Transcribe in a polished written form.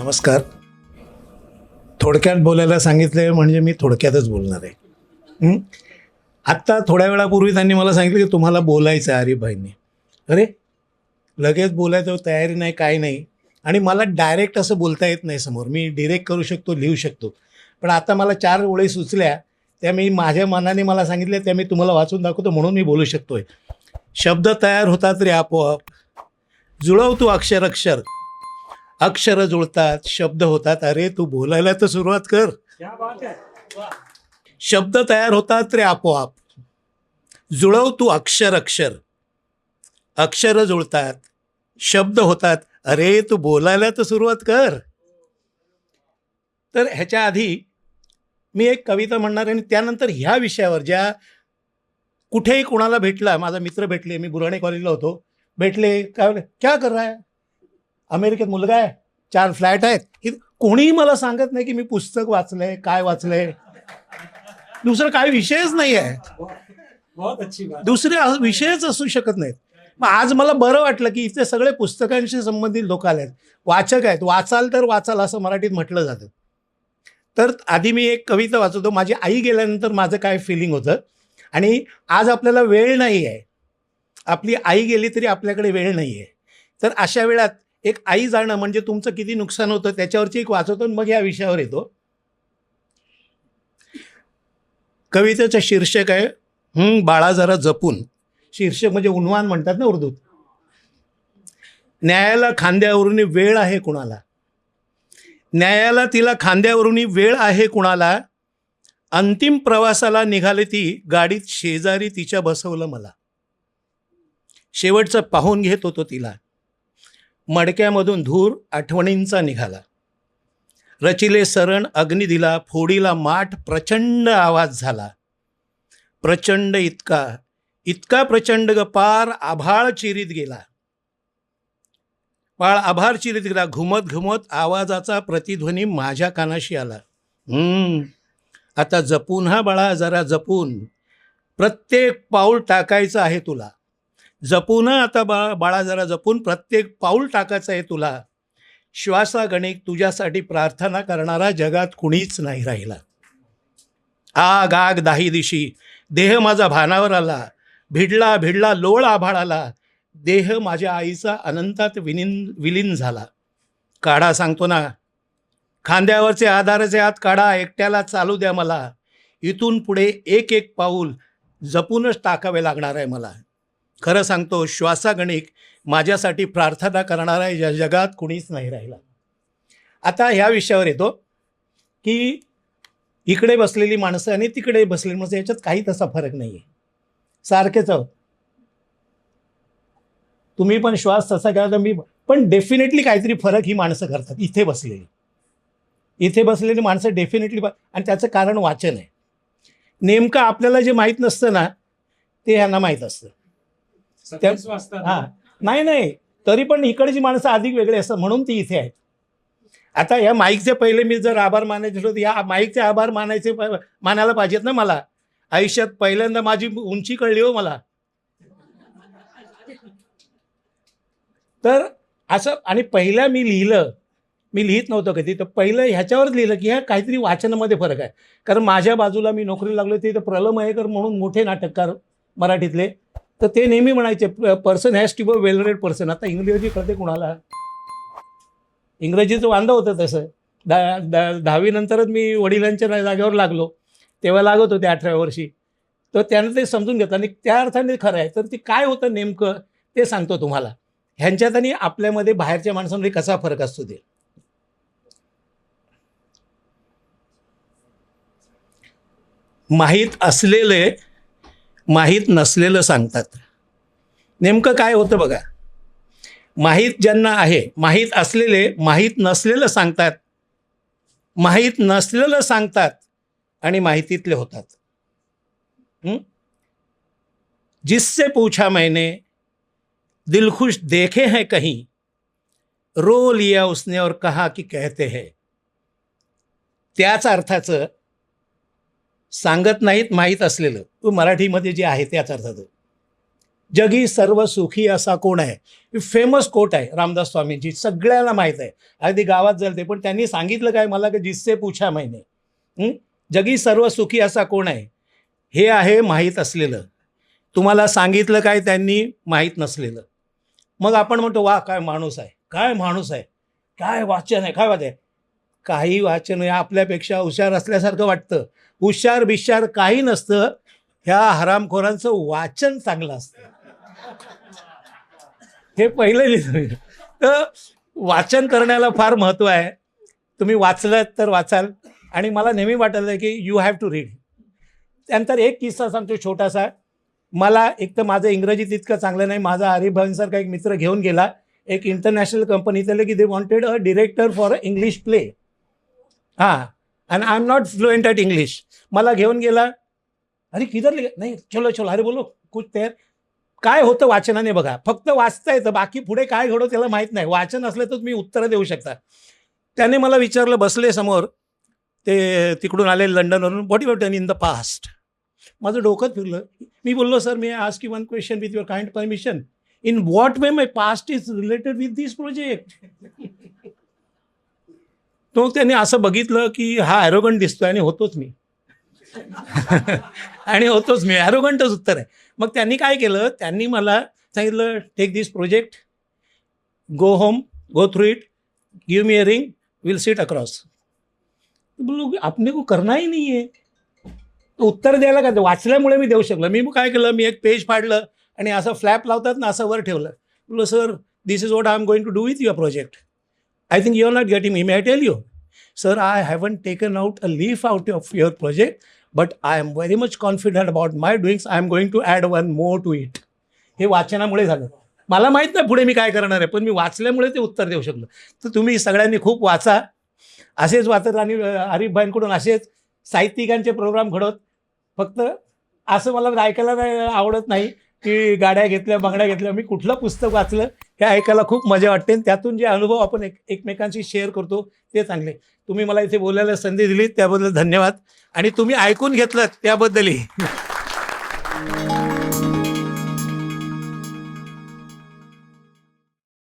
नमस्कार. थोडक्यात बोलायला सांगितले म्हणजे मी थोडक्यातच बोलणार आहे. आत्ता थोड्या वेळापूर्वी त्यांनी मला सांगितलं की तुम्हाला बोलायचं आहे हरिभाईंनी. अरे लगेच बोलायचं तयारी नाही, काय नाही. आणि मला डायरेक्ट असं बोलता येत नाही समोर. मी डिरेक्ट करू शकतो, लिहू शकतो. पण आता मला 4 ओळी सुचल्या, त्या मी माझ्या मनाने मला सांगितल्या, त्या मी तुम्हाला वाचून दाखवतो म्हणून मी बोलू शकतोय. शब्द तयार होतात रे आपोआप, जुळव तू अक्षर अक्षर. अक्षरं जुळतात, शब्द होतात. अरे तू बोलायला तर सुरुवात कर. शब्द तयार होतात रे आपोआप, जुळव तू अक्षर अक्षर. अक्षरं जुळतात, शब्द होतात. अरे तू बोलायला तर सुरुवात कर. तर ह्याच्या आधी मी एक कविता म्हणणार आणि त्यानंतर ह्या विषयावर ज्या कुठेही कोणाला भेटला, माझा मित्र भेटले, मी बुराणे कॉलेजला होतो, भेटले, काय बोले, क्या कर रहा है, अमेरिकेत मुलगा आहे, 4 फ्लॅट आहेत. कोणीही मला सांगत नाही की मी पुस्तक वाचलंय, काय वाचलंय. दुसरं काय विषयच नाही आहे. दुसरे विषयच असू शकत नाहीत. मग आज मला बरं वाटलं की इथे सगळे पुस्तकांशी संबंधित लोक आले आहेत, वाचक आहेत. वाचाल तर वाचाल असं मराठीत म्हटलं जातं. तर आधी मी एक कविता वाचवतो. माझी आई गेल्यानंतर माझं काय फिलिंग होतं. आणि आज आपल्याला वेळ नाही आहे. आपली आई गेली तरी आपल्याकडे वेळ नाही आहे. तर अशा वेळात एक आई जाणं म्हणजे तुमचं किती नुकसान होतं त्याच्यावरची एक वाचवतो, मग या विषयावर येतो. कवितेचं शीर्षक आहे बाळा जरा जपून. शीर्षक म्हणजे उन्वान म्हणतात ना उर्दूत. न्यायाला खांद्यावरून वेळ आहे कुणाला, न्यायाला तिला खांद्यावरून वेळ आहे कुणाला. अंतिम प्रवासाला निघाले ती, गाडीत शेजारी तिच्या बसवलं मला. शेवटचं पाहून घेत होतो तिला, मडक्यामधून धूर आठवणींचा निघाला. रचिले सरण अग्नी दिला, फोडीला माठ प्रचंड आवाज झाला. प्रचंड इतका इतका प्रचंड ग, पार आभाळ चिरीत गेला. पाळ आभार चिरीत गेला. घुमत घुमत आवाजाचा प्रतिध्वनी माझ्या कानाशी आला. आता जपून हा बाळा, जरा जपून. प्रत्येक पाऊल टाकायचं आहे तुला. जपून आता बाळा जरा जपून, प्रत्येक पाऊल टाकायचं आहे तुला. श्वासागणिक तुझ्यासाठी प्रार्थना करणारा जगात कुणीच नाही राहिला. आग आग दाही दिशी, देह माझा भानावर आला. भिडला भिडला लोळ आभाळाला, देह माझ्या आईचा अनंतात विलीन झाला. काढा सांगतो ना, खांद्यावरचे आधाराचे हात काढा, एकट्याला चालू द्या मला. इथून पुढे एक एक पाऊल जपूनच टाकावे लागणार आहे मला. खरं सांगतो, श्वासागणिक माझ्यासाठी प्रार्थना करणारा या जगात कुणीच नाही राहिला. आता ह्या विषयावर येतो की इकडे बसलेली माणसं आणि तिकडे बसलेली माणसं याच्यात काही तसा फरक नाही आहे, सारखेच आहोत. तुम्ही पण श्वास तसा घ्या तर मी पण डेफिनेटली काहीतरी फरक ही माणसं करतात. इथे बसलेली माणसं डेफिनेटली, आणि त्याचं कारण वाचन आहे. नेमकं आपल्याला जे माहीत नसतं ना ते ह्यांना माहीत असतं. हां, नाही तरी पण इकडची माणसं अधिक वेगळे असतात म्हणून ती इथे आहेत. आता या माईकचे पहिले मी जर आभार मानायचे असलो तर या माईकचे आभार मानायला पाहिजेत ना मला. आयुष्यात पहिल्यांदा माझी उंची कळली हो मला. तर असं, आणि पहिल्या मी लिहित नव्हतं कधी, तर पहिलं ह्याच्यावरच लिहिलं की ह्या काहीतरी वाचनामध्ये फरक आहे. कारण माझ्या बाजूला मी नोकरी लागलो तिथं प्रलम मयेकर म्हणून मोठे नाटककार मराठीतले, तर ते नेहमी म्हणायचे person has to be well read person. आता इंग्रजी कळते कुणाला, इंग्रजीचं वांदं होतं तसं. 10वी नंतरच मी वडिलांच्या जागेवर लागलो, तेव्हा लागत होते 18व्या वर्षी. तर त्यानं ते समजून घेतलं आणि त्या अर्थाने खरं आहे. तर ते काय होतं नेमकं ते सांगतो तुम्हाला. ह्यांच्यात आणि आपल्यामध्ये बाहेरच्या माणसांमध्ये कसा फरक असतो ते. माहीत असलेले माहीत नसलेलं सांगतात. नेमकं काय होतं बघा. माहीत ज्यांना आहे, माहीत असलेले माहीत नसलेलं सांगतात, माहीत नसलेलं सांगतात आणि माहितीतले होतात. जिससे पूछा मैंने दिल खुश देखे हैं कहीं, रो लिया उसने और कहा कि कहते हैं. त्याच अर्थाचं सांगत नाहीत माहीत असलेलं, मराठीमध्ये जे आहे त्याच अर्थाचं. जगी सर्व सुखी असा कोण आहे, फेमस कोट आहे रामदास स्वामींची, सगळ्यांना माहीत आहे, अगदी गावात चालते. पण त्यांनी सांगितलं काय मला, की जिससे पूछा मैंने, जगी सर्व सुखी असा कोण आहे, हे आहे माहीत असलेलं. तुम्हाला सांगितलं काय त्यांनी, माहीत नसलेलं. मग आपण म्हणतो वा काय माणूस आहे, काय माणूस आहे, काय वाचन आहे, काय वाच आहे. काही वाचन आहे, आपल्यापेक्षा हुशार असल्यासारखं वाटतं. हुशार बिशार काही नसतं, ह्या हरामखोरांचं वाचन चांगलं असतं. हे पहिलं लिहिलं. तर वाचन करण्याला फार महत्त्व आहे. तुम्ही वाचलं तर वाचाल. आणि मला नेहमी वाटलं की यू हॅव टू रीड. त्यानंतर एक किस्सा सांगतो छोटासा. मला एक तर माझं इंग्रजी तितकं चांगलं नाही. माझा हरिभाईंसारखा एक मित्र घेऊन गेला एक इंटरनॅशनल कंपनी, त्याला की they wanted a director for a English play. हां, and I am not fluent at English. मला घेऊन गेला, अरे किधर नाही, चलो चलो, अरे बोलो कुछ तयार. काय होतं वाचनाने बघा, फक्त वाचता येतं, बाकी पुढे काय घडो त्याला माहीत नाही. वाचन असलं तर तुम्ही उत्तरं देऊ शकता. त्याने मला विचारलं, बसले समोर, ते तिकडून आले लंडनवरून, what you have done in the past. माझं डोकं फिरलं. मी बोललो, सर मी ask you one question with your kind permission. In what way my past is related with this project. तो त्याने असं बघितलं की हा ॲरोगंट दिसतोय, आणि होतोच मी. आणि होतोच मी, ॲरोगंटच उत्तर आहे. मग त्यांनी काय केलं, त्यांनी मला सांगितलं, take this project, go home, go through it, give me a ring, will sit across. बोलो आपने को करना ही नाही आहे. उत्तर द्यायला काय, वाचल्यामुळे मी देऊ शकलो. मी काय केलं, मी एक पेज फाडलं आणि असं फ्लॅप लावतात ना, असं वर ठेवलं. बोलो sir, this is what I am going to do with your project. I think you are not getting me. May I tell you, sir, I haven't taken out a leaf out of your project, but I am very much confident about my doings. I am going to add one more to it. हे वाचनामुळे झालं. मला माहीत नाही पुढे मी काय करणार आहे, पण मी वाचल्यामुळे ते उत्तर देऊ शकलो. तर तुम्ही सगळ्यांनी खूप वाचा, असेच वाचत. आणि हरिभाईंकडून असेच साहित्यिकांचे प्रोग्राम घडवत. फक्त असं मला ऐकायला नाही आवडत नाही की गाड्या घेतल्या, बांगड्या घेतल्या. मी कुठलं पुस्तक वाचलं हे ऐकायला खूप मजा वाटते, आणि त्यातून जे अनुभव आपण एकमेकांशी शेअर करतो ते चांगले. तुम्ही मला इथे बोलायला संधी दिली त्याबद्दल धन्यवाद, आणि तुम्ही ऐकून घेतलं त्याबद्दलही.